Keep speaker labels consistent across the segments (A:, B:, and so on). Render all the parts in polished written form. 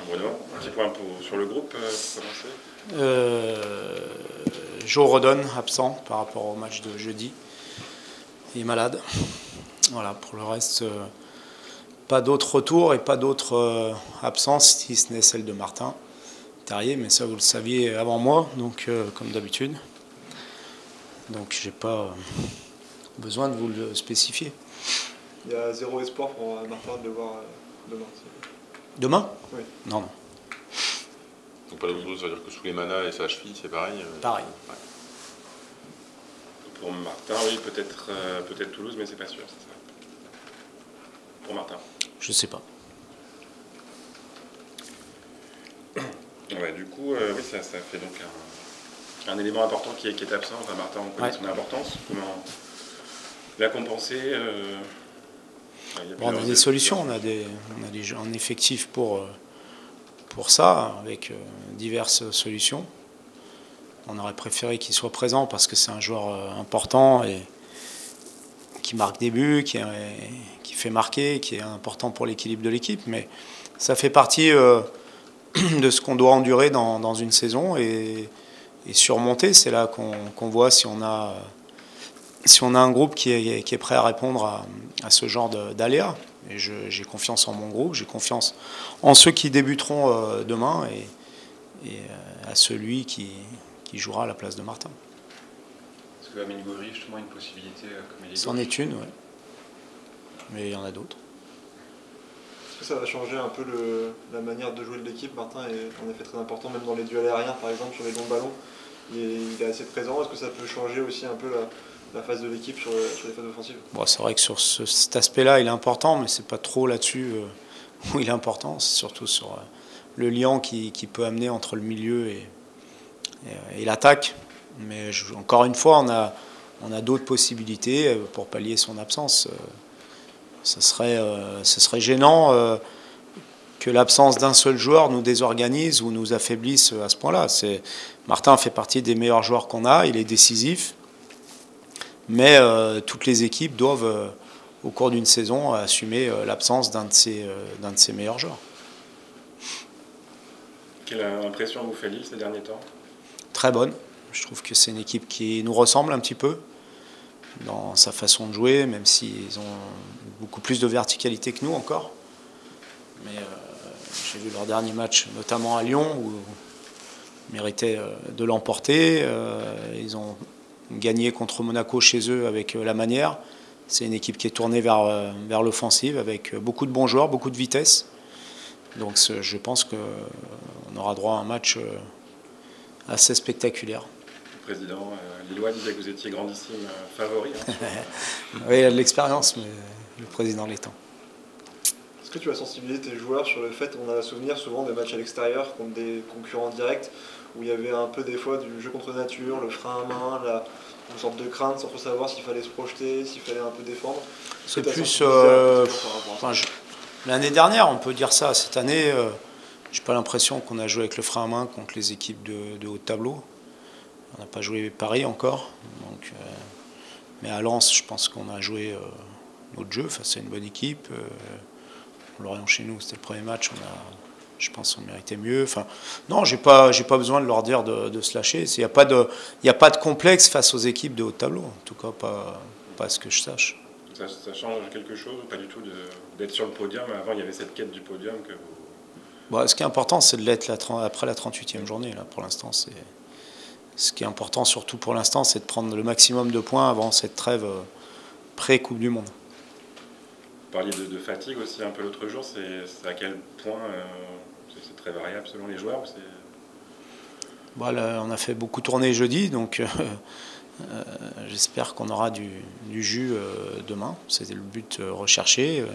A: Bruno, un petit point sur le groupe pour commencer.
B: Joe Rodon, absent par rapport au match de jeudi. Il est malade. Voilà, pour le reste, pas d'autres retours et pas d'autres absences, si ce n'est celle de Martin Terrier, mais ça vous le saviez avant moi, donc comme d'habitude. Donc j'ai pas besoin de vous le spécifier.
C: Il y a zéro espoir pour Martin de le voir demain.
B: Demain ?
C: Oui.
B: Non.
A: Donc pas l'autre, ça veut dire que sous les manas et sa cheville, c'est pareil.
B: Pareil.
A: Ouais. Pour Martin, oui, peut-être Toulouse, mais c'est pas sûr, c'est ça. Pour Martin.
B: Je sais pas.
A: Ouais, du coup, oui, ça fait donc un élément important qui est absent. Enfin, Martin, on connaît son importance. Comment la compenser
B: On a des solutions, on a un effectif pour ça, avec diverses solutions. On aurait préféré qu'il soit présent parce que c'est un joueur important et qui marque des buts, qui fait marquer, qui est important pour l'équilibre de l'équipe. Mais ça fait partie de ce qu'on doit endurer dans une saison et surmonter. C'est là qu'on voit si on a un groupe qui est prêt à répondre à ce genre d'aléas. Et j'ai confiance en mon groupe, j'ai confiance en ceux qui débuteront demain et à celui qui jouera à la place de Martin.
A: Est-ce que Amine Gouiri, justement, une possibilité comme il est?
B: C'en est une, oui. Mais il y en a d'autres.
C: Est-ce que ça va changer un peu la manière de jouer de l'équipe? Martin est en effet très important, même dans les duels aériens, par exemple, sur les longs ballons. Il est assez présent. Est-ce que ça peut changer aussi un peu la phase de l'équipe sur les phases offensives?
B: Bon, c'est vrai que sur cet aspect-là, il est important, mais c'est pas trop là-dessus où il est important. C'est surtout sur le lien qui peut amener entre le milieu et l'attaque. Mais encore une fois, on a d'autres possibilités pour pallier son absence. Ce serait gênant que l'absence d'un seul joueur nous désorganise ou nous affaiblisse à ce point-là. Martin fait partie des meilleurs joueurs qu'on a, il est décisif. Mais toutes les équipes doivent, au cours d'une saison, assumer l'absence d'un de ses meilleurs joueurs.
A: Quelle impression vous fait Lille ces derniers temps?
B: Très bonne. Je trouve que c'est une équipe qui nous ressemble un petit peu dans sa façon de jouer, même s'ils ont beaucoup plus de verticalité que nous encore. Mais j'ai vu leur dernier match, notamment à Lyon, où ils méritaient de l'emporter. Ils ont gagné contre Monaco chez eux avec la manière. C'est une équipe qui est tournée vers l'offensive avec beaucoup de bons joueurs, beaucoup de vitesse. Donc je pense qu'on aura droit à un match assez spectaculaire.
A: Le président lillois disait que vous étiez grandissime favori. Hein,
B: oui, il a de l'expérience, mais le président l'étant.
C: Est-ce que tu as sensibilisé tes joueurs sur le fait, on a souvenir souvent des matchs à l'extérieur contre des concurrents directs, où il y avait un peu des fois du jeu contre nature, le frein à main, une sorte de crainte sans trop savoir s'il fallait se projeter, s'il fallait un peu défendre?
B: C'est plus... l'année dernière, on peut dire ça. Cette année, j'ai pas l'impression qu'on a joué avec le frein à main contre les équipes de haut de tableau. On n'a pas joué Paris encore. Donc, mais à Lens, je pense qu'on a joué notre jeu face à une bonne équipe. Lorient chez nous, c'était le premier match. Je pense qu'on méritait mieux. Enfin, non, j'ai pas besoin de leur dire de se lâcher. Il n'y a pas de complexe face aux équipes de haut de tableau. En tout cas, pas ce que je sache.
A: Ça change quelque chose ou pas du tout d'être sur le podium? Avant, il y avait cette quête du podium que vous...
B: Bon, ce qui est important, c'est de l'être après la 38e journée. Là, pour l'instant, ce qui est important, surtout pour l'instant, c'est de prendre le maximum de points avant cette trêve pré-Coupe du Monde.
A: Vous parliez de fatigue aussi un peu l'autre jour. C'est à quel point c'est très variable selon les joueurs?
B: Bon, là, on a fait beaucoup tourner jeudi, donc j'espère qu'on aura du jus demain. C'était le but recherché,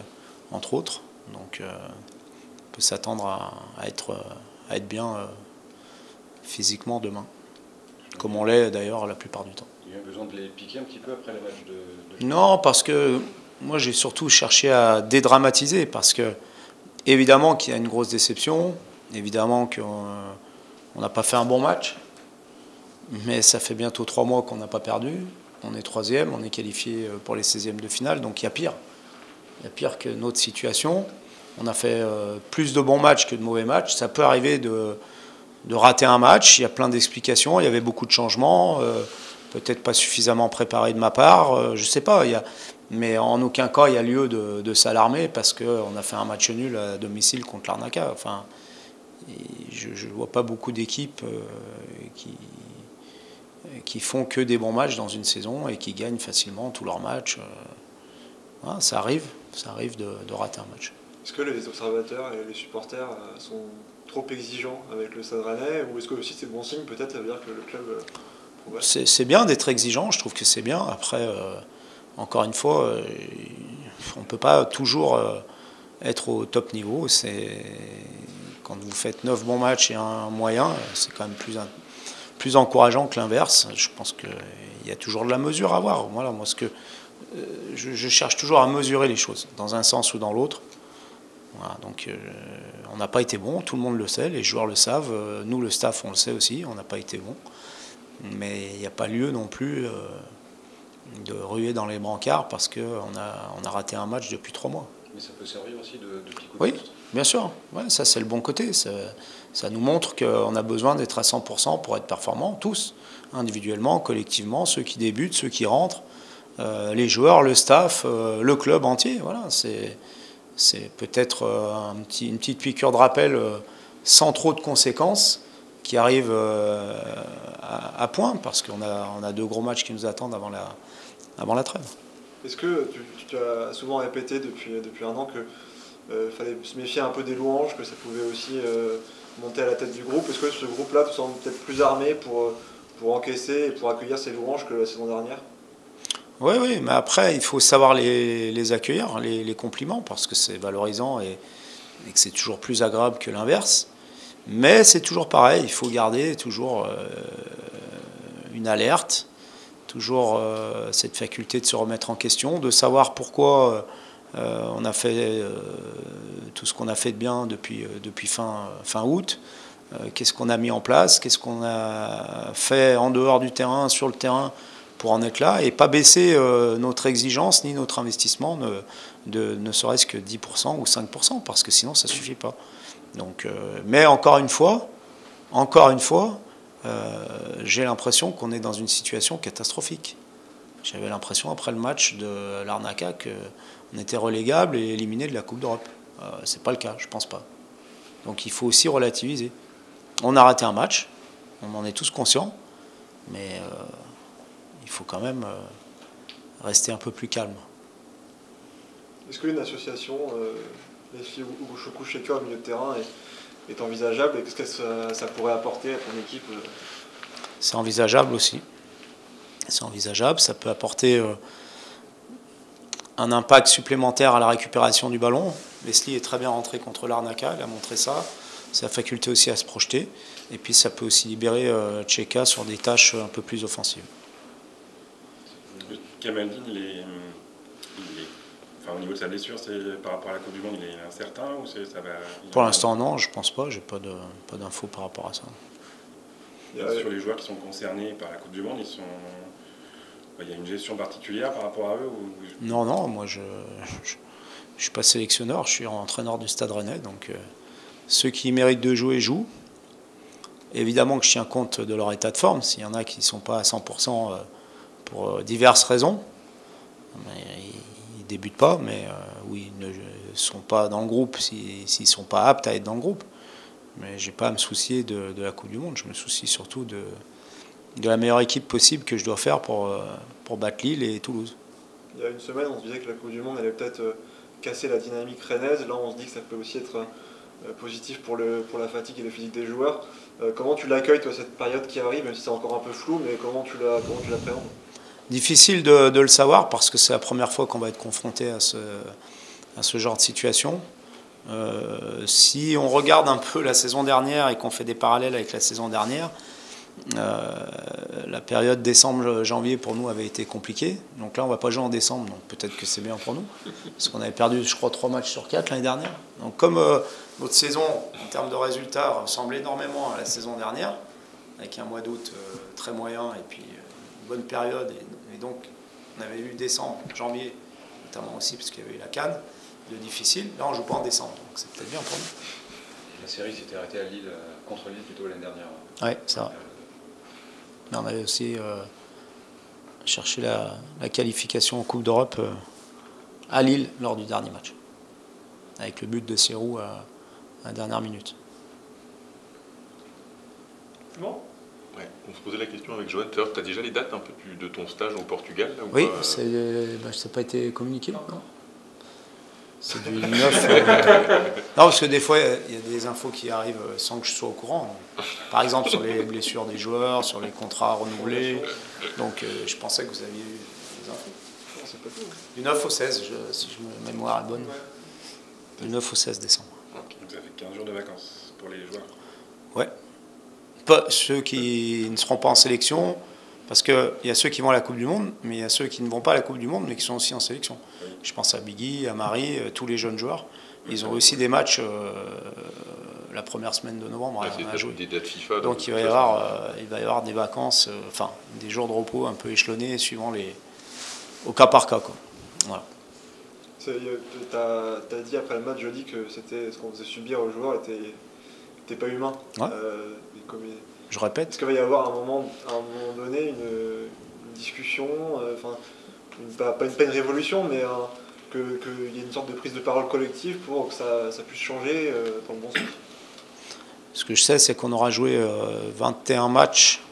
B: entre autres. Donc on peut s'attendre à être bien physiquement demain, comme on l'est d'ailleurs la plupart du temps.
A: Il y a besoin de les piquer un petit peu après le match de...
B: Non, parce que moi j'ai surtout cherché à dédramatiser, parce que évidemment qu'il y a une grosse déception, évidemment qu'on n'a pas fait un bon match, mais ça fait bientôt 3 mois qu'on n'a pas perdu. On est 3e, on est qualifié pour les 16e de finale, donc il y a pire. Il y a pire que notre situation. On a fait plus de bons matchs que de mauvais matchs. Ça peut arriver de rater un match. Il y a plein d'explications. Il y avait beaucoup de changements. Peut-être pas suffisamment préparé de ma part. Je ne sais pas. Mais en aucun cas, il y a lieu de s'alarmer parce qu'on a fait un match nul à domicile contre l'Arnaca. Enfin, je ne vois pas beaucoup d'équipes qui font que des bons matchs dans une saison et qui gagnent facilement tous leurs matchs. Voilà, ça arrive de rater un match.
C: Est-ce que les observateurs et les supporters sont trop exigeants avec le Stade Rennais, ou est-ce que aussi c'est bon signe, peut-être ça veut dire que le club progresse?
B: C'est bien d'être exigeant, je trouve que c'est bien. Après, encore une fois, on ne peut pas toujours être au top niveau. Quand vous faites 9 bons matchs et un moyen, c'est quand même plus encourageant que l'inverse. Je pense qu'il y a toujours de la mesure à avoir. Voilà, moi, je cherche toujours à mesurer les choses, dans un sens ou dans l'autre. Voilà, donc on n'a pas été bon, tout le monde le sait, les joueurs le savent, nous le staff on le sait aussi, on n'a pas été bon. Mais il n'y a pas lieu non plus de ruer dans les brancards parce qu'on a raté un match depuis 3 mois.
D: Mais ça peut servir aussi de petit coup de
B: Oui,
D: boost.
B: bien sûr, ouais, ça c'est le bon côté. Ça nous montre qu'on a besoin d'être à 100% pour être performants, tous, individuellement, collectivement, ceux qui débutent, ceux qui rentrent, les joueurs, le staff, le club entier. Voilà, c'est peut-être une petite piqûre de rappel sans trop de conséquences qui arrive à point parce qu'on a 2 gros matchs qui nous attendent avant la trêve.
C: Est-ce que tu as souvent répété depuis un an que fallait se méfier un peu des louanges, que ça pouvait aussi monter à la tête du groupe? Est-ce que ce groupe-là te semble peut-être plus armé pour encaisser et pour accueillir ces louanges que la saison dernière?
B: Oui, mais après, il faut savoir les accueillir, les compliments, parce que c'est valorisant et que c'est toujours plus agréable que l'inverse. Mais c'est toujours pareil, il faut garder toujours une alerte, toujours cette faculté de se remettre en question, de savoir pourquoi on a fait tout ce qu'on a fait de bien depuis fin août, qu'est-ce qu'on a mis en place, qu'est-ce qu'on a fait en dehors du terrain, sur le terrain, pour en être là, et pas baisser notre exigence ni notre investissement ne serait-ce que 10% ou 5%, parce que sinon ça ne suffit pas. Donc, mais encore une fois, j'ai l'impression qu'on est dans une situation catastrophique. J'avais l'impression après le match de l'Arnaca qu'on était relégable et éliminé de la Coupe d'Europe. C'est pas le cas, je pense pas. Donc il faut aussi relativiser. On a raté un match, on en est tous conscients, mais il faut quand même rester un peu plus calme.
C: Est-ce qu'une association, les filles ou couche au milieu de terrain, est envisageable, et qu'est-ce que ça pourrait apporter à ton équipe?
B: C'est envisageable aussi. C'est envisageable, ça peut apporter un impact supplémentaire à la récupération du ballon. Leslie est très bien rentré contre l'Arnaca, elle a montré ça. Sa faculté aussi à se projeter. Et puis ça peut aussi libérer Tcheka sur des tâches un peu plus offensives.
A: Kamaldine, au niveau de sa blessure, par rapport à la Coupe du Monde, il est incertain ou ça va?
B: Pour l'instant, non, je pense pas. J'ai pas d'infos par rapport à ça.
A: Sur les joueurs qui sont concernés par la Coupe du Monde, il y a une gestion particulière par rapport à eux
B: Non, moi je suis pas sélectionneur, je suis entraîneur du Stade Rennais, donc ceux qui méritent de jouer jouent. Évidemment que je tiens compte de leur état de forme, s'il y en a qui ne sont pas à 100% pour diverses raisons, ils ne débutent pas, mais oui, ils ne sont pas dans le groupe s'ils ne sont pas aptes à être dans le groupe. Mais je n'ai pas à me soucier de la Coupe du Monde, je me soucie surtout de la meilleure équipe possible que je dois faire pour battre Lille et Toulouse.
C: Il y a une semaine, on se disait que la Coupe du Monde allait peut-être casser la dynamique rennaise. Là, on se dit que ça peut aussi être positif pour la fatigue et le physique des joueurs. Comment tu l'accueilles, toi, cette période qui arrive, même si c'est encore un peu flou, mais comment tu l'appréhendes?
B: Difficile de le savoir parce que c'est la première fois qu'on va être confronté à ce genre de situation. Si on regarde un peu la saison dernière et qu'on fait des parallèles avec la saison dernière, la période décembre-janvier pour nous avait été compliquée. Donc là, on ne va pas jouer en décembre, donc peut-être que c'est bien pour nous. Parce qu'on avait perdu, je crois, 3 matchs sur 4 l'année dernière. Donc comme notre saison, en termes de résultats, ressemble énormément à la saison dernière, avec un mois d'août très moyen et puis une bonne période. Et donc, on avait eu décembre, janvier, notamment aussi parce qu'il y avait eu la CAN. difficile. Là, on ne joue pas en décembre, donc c'est peut-être bien pour nous.
D: La série s'était arrêtée à Lille, contre Lille plutôt l'année dernière.
B: Oui, c'est vrai. Mais on avait aussi cherché la qualification en Coupe d'Europe à Lille lors du dernier match, avec le but de Serrou à la dernière minute.
C: Bon.
E: Ouais, on se posait la question avec Johan tout à l'heure. Tu as déjà les dates un peu de ton stage au Portugal là, ou
B: Oui,
E: pas
B: ça n'a pas été communiqué, non? C'est du 9. Non, parce que des fois, il y a des infos qui arrivent sans que je sois au courant. Par exemple, sur les blessures des joueurs, sur les contrats renouvelés. Donc, je pensais que vous aviez eu des infos.
C: C'est pas tout.
B: Du 9 au 16, si ma mémoire est bonne. Du 9 au 16 décembre.
A: Okay. Vous avez 15 jours de vacances pour les joueurs.
B: Ouais. Pas ceux qui ne seront pas en sélection, parce qu'il y a ceux qui vont à la Coupe du Monde, mais il y a ceux qui ne vont pas à la Coupe du Monde, mais qui sont aussi en sélection. Oui. Je pense à Biggie, à Marie, tous les jeunes joueurs. Ils ont aussi des matchs la première semaine de novembre à jouer.
E: Des dates FIFA.
B: Donc il va y avoir des vacances, enfin des jours de repos un peu échelonnés suivant au cas par cas, quoi. Voilà.
C: Tu as dit après le match jeudi que c'était ce qu'on faisait subir aux joueurs était pas humain.
B: Ouais. Je répète.
C: Est-ce qu'il va y avoir à un moment donné une discussion, pas une révolution, mais qu'il y ait une sorte de prise de parole collective pour que ça puisse changer dans le bon sens?
B: Ce que je sais, c'est qu'on aura joué 21 matchs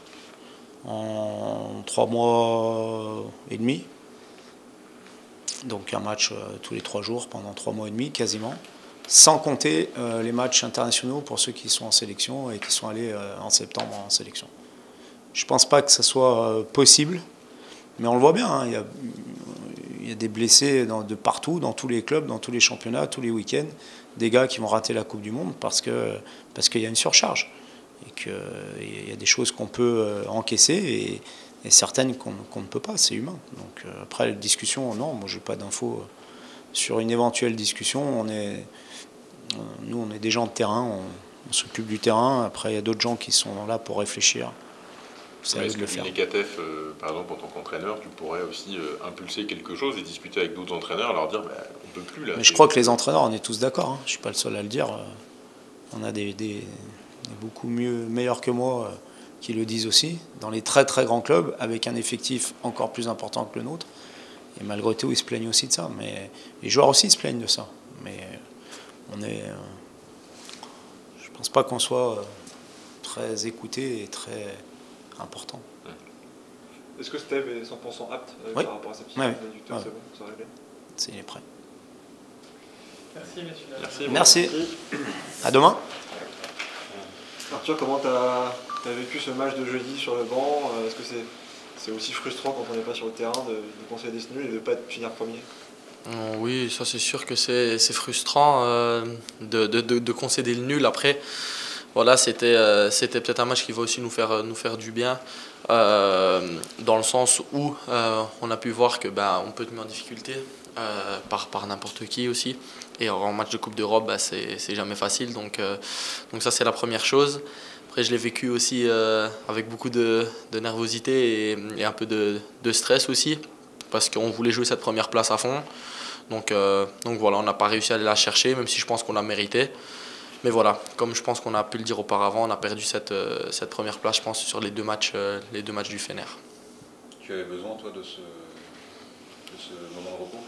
B: en 3 mois et demi. Donc un match tous les 3 jours pendant 3 mois et demi quasiment. Sans compter les matchs internationaux pour ceux qui sont en sélection et qui sont allés en septembre en sélection. Je ne pense pas que ça soit possible, mais on le voit bien, hein, il y a des blessés de partout, dans tous les clubs, dans tous les championnats, tous les week-ends, des gars qui vont rater la Coupe du Monde parce qu'il y a une surcharge et qu'il y a des choses qu'on peut encaisser et certaines qu'on ne peut pas, c'est humain. Donc après, la discussion, non, moi je n'ai pas d'infos sur une éventuelle discussion. Nous, on est des gens de terrain, on s'occupe du terrain. Après, il y a d'autres gens qui sont là pour réfléchir. C'est à eux de le faire.
E: Est-ce que Nekatef, par exemple, en tant qu'entraîneur, tu pourrais aussi impulser quelque chose et discuter avec d'autres entraîneurs, leur dire on ne peut plus là.
B: Mais je crois que les entraîneurs, on est tous d'accord. Hein. Je ne suis pas le seul à le dire. On a des beaucoup meilleurs que moi qui le disent aussi, dans les très très grands clubs, avec un effectif encore plus important que le nôtre. Et malgré tout, ils se plaignent aussi de ça. Mais les joueurs aussi se plaignent de ça. Mais je pense pas qu'on soit très écouté et très important.
C: Est-ce que Steve est 100% apte
B: oui.
C: par rapport à sa petite
B: c'est bon,
C: ça réglé.
B: Il est prêt.
C: Merci messieurs.
B: Merci. À demain.
C: Arthur, comment tu as vécu ce match de jeudi sur le banc? Est-ce que c'est aussi frustrant quand on n'est pas sur le terrain de concéder des nuls et de ne pas finir premier?
F: Oui, ça c'est sûr que c'est frustrant de concéder le nul. Après, voilà, c'était peut-être un match qui va aussi nous faire du bien, dans le sens où on a pu voir que on peut être mis en difficulté par n'importe qui aussi. Et en match de Coupe d'Europe, c'est jamais facile. Donc ça c'est la première chose. Après, je l'ai vécu aussi avec beaucoup de nervosité et un peu de stress aussi, parce qu'on voulait jouer cette première place à fond. Donc voilà, on n'a pas réussi à aller la chercher, même si je pense qu'on l'a mérité. Mais voilà, comme je pense qu'on a pu le dire auparavant, on a perdu cette première place, je pense, sur les deux matchs du Fener.
D: Tu avais besoin, toi, de ce moment de repos?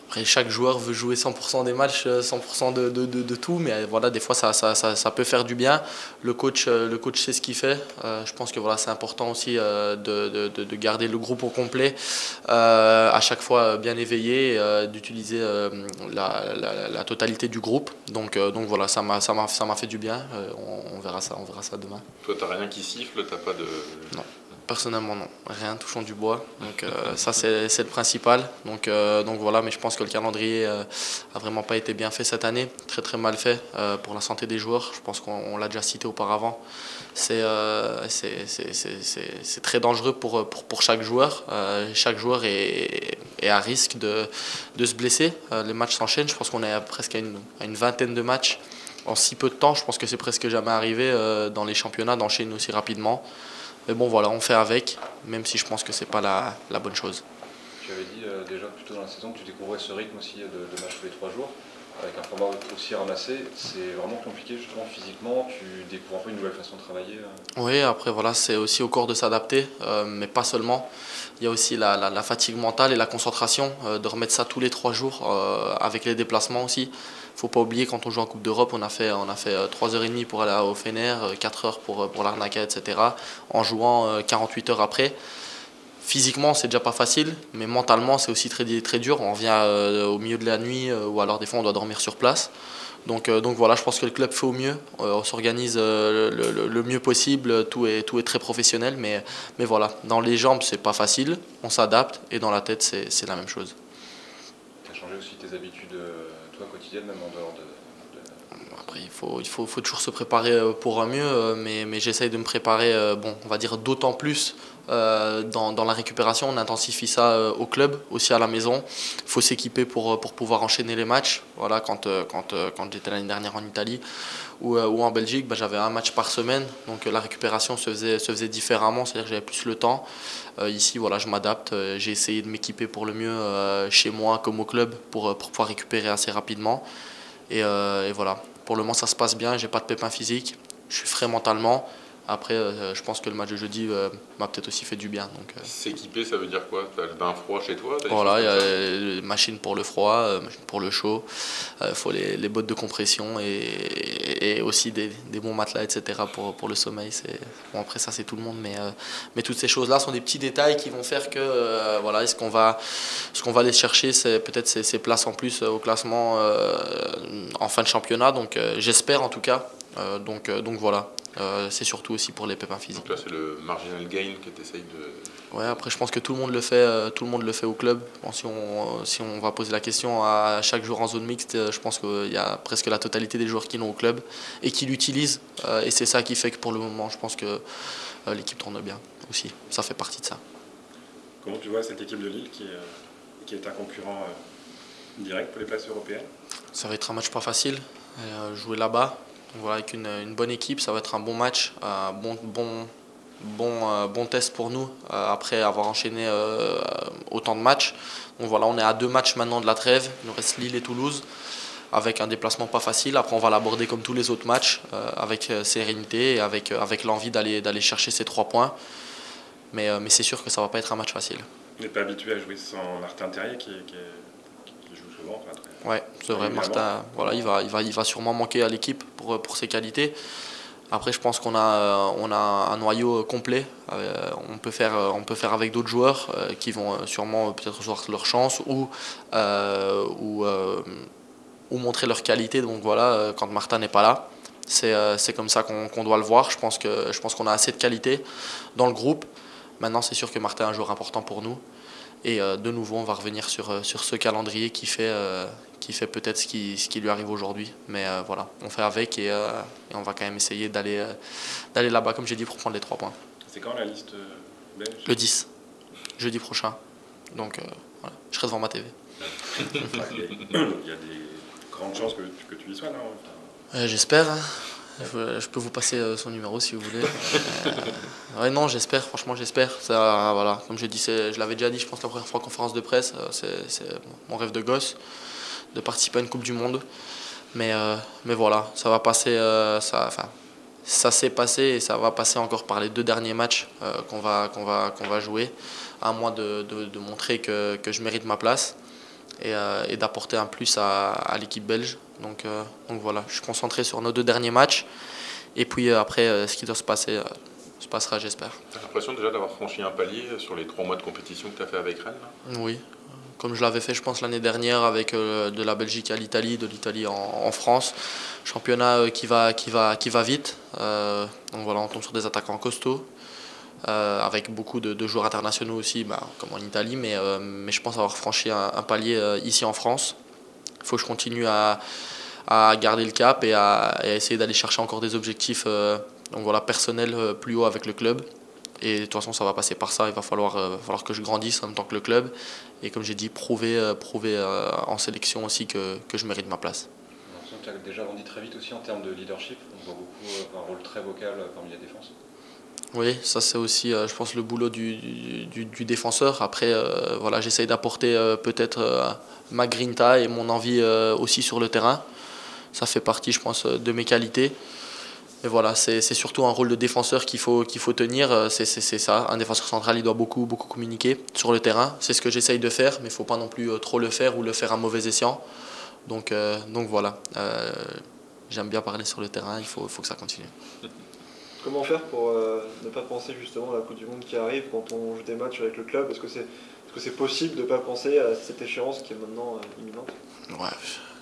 F: Après, chaque joueur veut jouer 100% des matchs, 100% de tout, mais voilà, des fois ça peut faire du bien. Le coach sait ce qu'il fait. Je pense que voilà, c'est important aussi de garder le groupe au complet, à chaque fois bien éveillé, d'utiliser la totalité du groupe. Donc voilà, ça m'a fait du bien. On verra ça demain.
E: Toi, t'as rien qui siffle, t'as pas de...
F: Non. Personnellement, non. Rien, touchant du bois. Donc ça, c'est le principal. Donc voilà, mais je pense que le calendrier a vraiment pas été bien fait cette année. Très très mal fait pour la santé des joueurs. Je pense qu'on l'a déjà cité auparavant. C'est très dangereux pour chaque joueur. Chaque joueur est à risque de se blesser. Les matchs s'enchaînent. Je pense qu'on est presque à une vingtaine de matchs en si peu de temps. Je pense que c'est presque jamais arrivé dans les championnats d'enchaîner aussi rapidement. Mais bon voilà, on fait avec, même si je pense que c'est pas la bonne chose.
D: Tu avais dit déjà plus tôt dans la saison que tu découvrais ce rythme aussi de match tous les 3 jours. Avec un format aussi ramassé, c'est vraiment compliqué justement physiquement, tu découvres un peu une nouvelle façon de travailler.
F: Oui, après voilà, c'est aussi au corps de s'adapter, mais pas seulement. Il y a aussi la fatigue mentale et la concentration, de remettre ça tous les 3 jours, avec les déplacements aussi. Il ne faut pas oublier, quand on joue en Coupe d'Europe, on a fait 3h30 pour aller au Fener, 4 heures pour l'Arnaca, etc. En jouant 48 heures après. Physiquement, c'est déjà pas facile, mais mentalement, c'est aussi très, très dur. On vient au milieu de la nuit, ou alors des fois, on doit dormir sur place. Donc voilà, je pense que le club fait au mieux. On s'organise le mieux possible. Tout est très professionnel, mais voilà, dans les jambes, c'est pas facile. On s'adapte, et dans la tête, c'est la même chose.
D: Tu as changé aussi tes habitudes, toi, quotidiennes, même en dehors de...
F: Après, il faut toujours se préparer pour un mieux, mais j'essaye de me préparer, on va dire d'autant plus. Dans la récupération, on intensifie ça au club, aussi à la maison. Il faut s'équiper pour pouvoir enchaîner les matchs. Voilà, quand j'étais l'année dernière en Italie ou en Belgique, j'avais un match par semaine, donc la récupération se faisait différemment, c'est-à-dire que j'avais plus le temps. Ici, voilà, je m'adapte, j'ai essayé de m'équiper pour le mieux chez moi comme au club pour pouvoir récupérer assez rapidement. Et voilà, pour le moment ça se passe bien, j'ai pas de pépins physiques, je suis frais mentalement. Après, je pense que le match de jeudi m'a peut-être aussi fait du bien.
E: S'équiper, ça veut dire quoi? Tu as le bain froid chez toi?
F: Voilà, il y a les machines pour le froid, machines pour le chaud. Il faut les bottes de compression et aussi des bons matelas, etc. pour le sommeil. Bon, après, ça, c'est tout le monde. Mais toutes ces choses-là sont des petits détails qui vont faire que voilà, ce qu'on va aller chercher, c'est peut-être ces places en plus au classement en fin de championnat. Donc, j'espère en tout cas. Donc voilà. C'est surtout aussi pour les pépins physiques.
E: Donc là, c'est le marginal gain que tu essayes de...
F: Ouais, après je pense que tout le monde le fait au club. Bon, si on va poser la question à chaque joueur en zone mixte, je pense qu'il y a presque la totalité des joueurs qui l'ont au club et qui l'utilisent. Et c'est ça qui fait que pour le moment, je pense que l'équipe tourne bien aussi. Ça fait partie de ça.
A: Comment tu vois cette équipe de Lille qui est un concurrent direct pour les places européennes?
F: Ça va être un match pas facile. Jouer là-bas. Voilà, avec une bonne équipe, ça va être un bon match, bon test pour nous après avoir enchaîné autant de matchs. Donc voilà, on est à 2 matchs maintenant de la trêve. Il nous reste Lille et Toulouse avec un déplacement pas facile. Après, on va l'aborder comme tous les autres matchs avec sérénité et avec l'envie d'aller chercher ces 3 points. Mais c'est sûr que ça va pas être un match facile.
A: Vous n'êtes pas habitué à jouer sans Martin Terrier qui joue souvent.
F: Ouais, c'est vrai. Martin, voilà, il va sûrement manquer à l'équipe pour ses qualités. Après, je pense qu'on a un noyau complet. On peut faire avec d'autres joueurs qui vont sûrement peut-être avoir leur chance ou montrer leur qualité. Donc voilà, quand Martin n'est pas là, c'est comme ça qu'on doit le voir. Je pense qu'on a assez de qualité dans le groupe. Maintenant, c'est sûr que Martin est un joueur important pour nous. Et de nouveau, on va revenir sur ce calendrier qui fait peut-être ce qui lui arrive aujourd'hui. Mais voilà, on fait avec et on va quand même essayer d'aller là-bas, comme j'ai dit, pour prendre les 3 points.
A: C'est quand la liste belge?
F: Le 10, jeudi prochain. Donc voilà, je serai devant ma TV.
A: Il y a des grandes chances que tu y sois, non?
F: J'espère. Je peux vous passer son numéro si vous voulez. Ouais, non, j'espère, franchement j'espère. Ça, voilà, comme je dis, je l'avais déjà dit, je pense la première fois en conférence de presse, c'est mon rêve de gosse de participer à une Coupe du Monde. Mais voilà, ça va passer, ça s'est passé et ça va passer encore par les 2 derniers matchs qu'on va jouer, à moi de montrer que je mérite ma place et d'apporter un plus à l'équipe belge. Donc voilà, je suis concentré sur nos 2 derniers matchs. Et puis après, ce qui doit se passer se passera, j'espère.
E: Tu as l'impression déjà d'avoir franchi un palier sur les 3 mois de compétition que tu as fait avec Rennes là?
F: Oui, comme je l'avais fait, je pense, l'année dernière avec de la Belgique à l'Italie, de l'Italie en France. Championnat qui va vite. Donc voilà, on tombe sur des attaquants costauds. Avec beaucoup de joueurs internationaux aussi, comme en Italie. Mais je pense avoir franchi un palier ici en France. Il faut que je continue à garder le cap et à essayer d'aller chercher encore des objectifs personnels plus haut avec le club. Et de toute façon, ça va passer par ça. Il va falloir que je grandisse en même temps que le club. Et comme j'ai dit, prouver en sélection aussi que je mérite ma place.
D: Tu as déjà grandi très vite aussi en termes de leadership. On voit beaucoup un rôle très vocal parmi la défense.
F: Oui, ça c'est aussi, je pense, le boulot du défenseur. Après, voilà, j'essaye d'apporter peut-être ma grinta et mon envie aussi sur le terrain. Ça fait partie, je pense, de mes qualités. Et voilà, c'est surtout un rôle de défenseur qu'il faut tenir. C'est ça, un défenseur central, il doit beaucoup communiquer sur le terrain. C'est ce que j'essaye de faire, mais il ne faut pas non plus trop le faire ou le faire à mauvais escient. Donc voilà, j'aime bien parler sur le terrain, il faut que ça continue.
C: Comment faire pour ne pas penser justement à la Coupe du Monde qui arrive quand on joue des matchs avec le club? Est-ce que c'est possible de ne pas penser à cette échéance qui est maintenant imminente?
F: Ouais,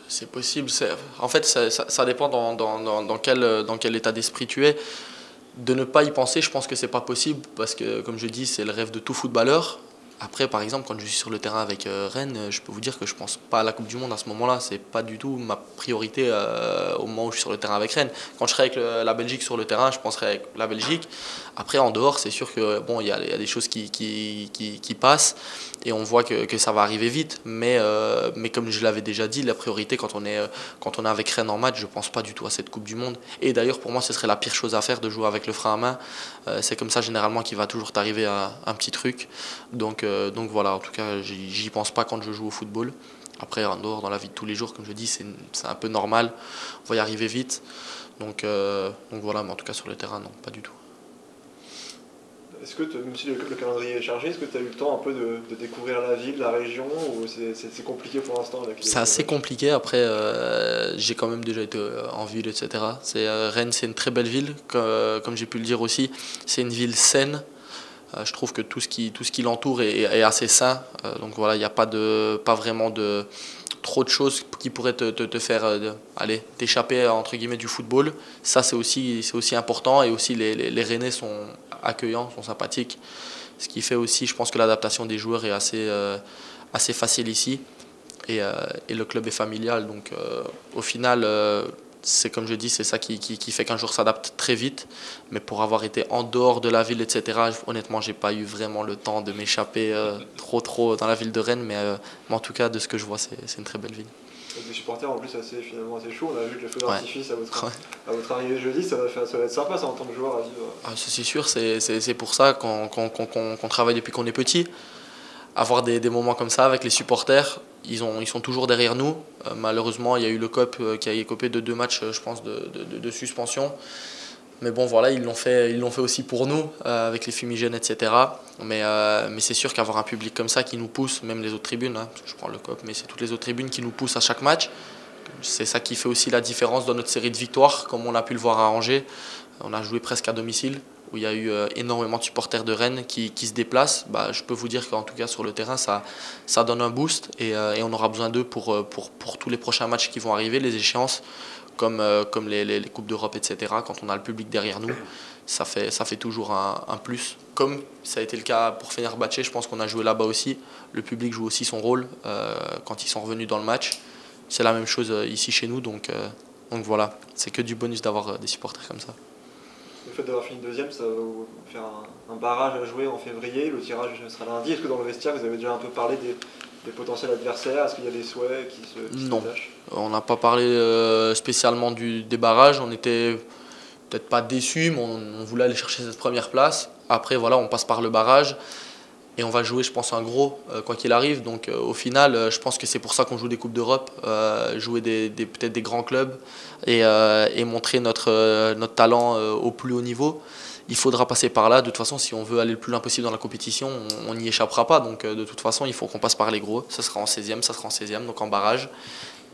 F: c'est possible. En fait, ça dépend dans quel état d'esprit tu es. De ne pas y penser, je pense que c'est pas possible parce que, comme je dis, c'est le rêve de tout footballeur. Après, par exemple, quand je suis sur le terrain avec Rennes, je peux vous dire que je pense pas à la Coupe du Monde à ce moment-là. C'est pas du tout ma priorité au moment où je suis sur le terrain avec Rennes. Quand je serai avec la Belgique sur le terrain, je penserai avec la Belgique. Après, en dehors, c'est sûr que bon, il y a des choses qui passent et on voit que ça va arriver vite. Mais comme je l'avais déjà dit, la priorité quand on est avec Rennes en match, je pense pas du tout à cette Coupe du Monde. Et d'ailleurs, pour moi, ce serait la pire chose à faire de jouer avec le frein à main. C'est comme ça généralement qu'il va toujours t'arriver un petit truc. Donc voilà, en tout cas, j'y pense pas quand je joue au football. Après, en dehors, dans la vie de tous les jours, comme je dis, c'est un peu normal. On va y arriver vite. Donc voilà, mais en tout cas, sur le terrain, non, pas du tout.
C: Est-ce que, même si le calendrier est chargé, est-ce que tu as eu le temps un peu de découvrir la ville, la région, ou c'est compliqué pour l'instant?
F: C'est assez compliqué. Après, j'ai quand même déjà été en ville, etc. Rennes, c'est une très belle ville, comme j'ai pu le dire aussi. C'est une ville saine. Je trouve que tout ce qui l'entoure est assez sain. Donc voilà, il n'y a pas vraiment de trop de choses qui pourraient te faire t'échapper entre guillemets du football. Ça, c'est aussi important. Et aussi, les Rennais sont accueillants, sont sympathiques. Ce qui fait aussi, je pense que l'adaptation des joueurs est assez facile ici. Et le club est familial. Donc au final, c'est comme je dis, c'est ça qui fait qu'un joueur s'adapte très vite. Mais pour avoir été en dehors de la ville, etc., honnêtement, j'ai pas eu vraiment le temps de m'échapper trop dans la ville de Rennes. Mais en tout cas, de ce que je vois, c'est une très belle ville.
C: Avec des supporters en plus finalement assez chaud. On a vu que le feu d'artifice à votre arrivée jeudi, ça va être sympa ça en tant que joueur à vivre.
F: Ah, c'est sûr, c'est pour ça qu'on travaille depuis qu'on est petit. Avoir des moments comme ça avec les supporters, ils sont toujours derrière nous. Malheureusement, il y a eu le COP qui a écopé de 2 matchs, je pense, de suspension. Mais bon, voilà, ils l'ont fait aussi pour nous, avec les fumigènes, etc. Mais c'est sûr qu'avoir un public comme ça qui nous pousse, même les autres tribunes, hein, parce que je prends le COP, mais c'est toutes les autres tribunes qui nous poussent à chaque match. C'est ça qui fait aussi la différence dans notre série de victoires, comme on a pu le voir à Angers. On a joué presque à domicile, où il y a eu énormément de supporters de Rennes qui se déplacent. Je peux vous dire qu'en tout cas sur le terrain, ça donne un boost et on aura besoin d'eux pour tous les prochains matchs qui vont arriver, les échéances, comme les Coupes d'Europe, etc. Quand on a le public derrière nous, ça fait toujours un plus. Comme ça a été le cas pour Fenerbahçe, je pense qu'on a joué là-bas aussi. Le public joue aussi son rôle quand ils sont revenus dans le match. C'est la même chose ici chez nous, donc voilà, c'est que du bonus d'avoir des supporters comme ça.
C: Le fait d'avoir fini deuxième, ça va vous faire un barrage à jouer en février, le tirage sera lundi. Est-ce que dans le vestiaire, vous avez déjà un peu parlé des potentiels adversaires? Est-ce qu'il y a des souhaits qui se
F: Non,
C: détachent?
F: on n'a pas parlé spécialement des barrages. On était peut-être pas déçus, mais on voulait aller chercher cette première place. Après, voilà, on passe par le barrage. Et on va jouer, je pense, un gros, quoi qu'il arrive. Donc au final, je pense que c'est pour ça qu'on joue des Coupes d'Europe, jouer peut-être des grands clubs et montrer notre talent au plus haut niveau. Il faudra passer par là. De toute façon, si on veut aller le plus loin possible dans la compétition, on n'y échappera pas. Donc de toute façon, il faut qu'on passe par les gros. Ça sera en 16e, ça sera en 16e, donc en barrage.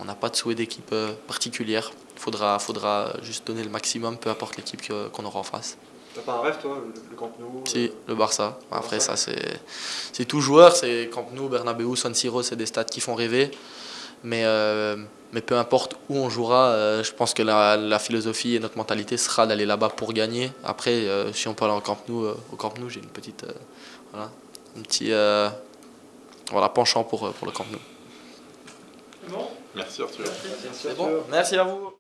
F: On n'a pas de souhait d'équipe particulière. Il faudra juste donner le maximum, peu importe l'équipe qu'on aura en face.
C: T'as pas un rêve, toi, le Camp Nou?
F: Si, le Barça. Après, ça, c'est tout joueur. C'est Camp Nou, Bernabeu, San Siro, c'est des stades qui font rêver. Mais peu importe où on jouera, je pense que la philosophie et notre mentalité sera d'aller là-bas pour gagner. Après, si on peut aller au Camp Nou, j'ai une petite, un petit penchant pour le Camp Nou.
E: Merci Arthur.
F: C'est bon, merci à vous.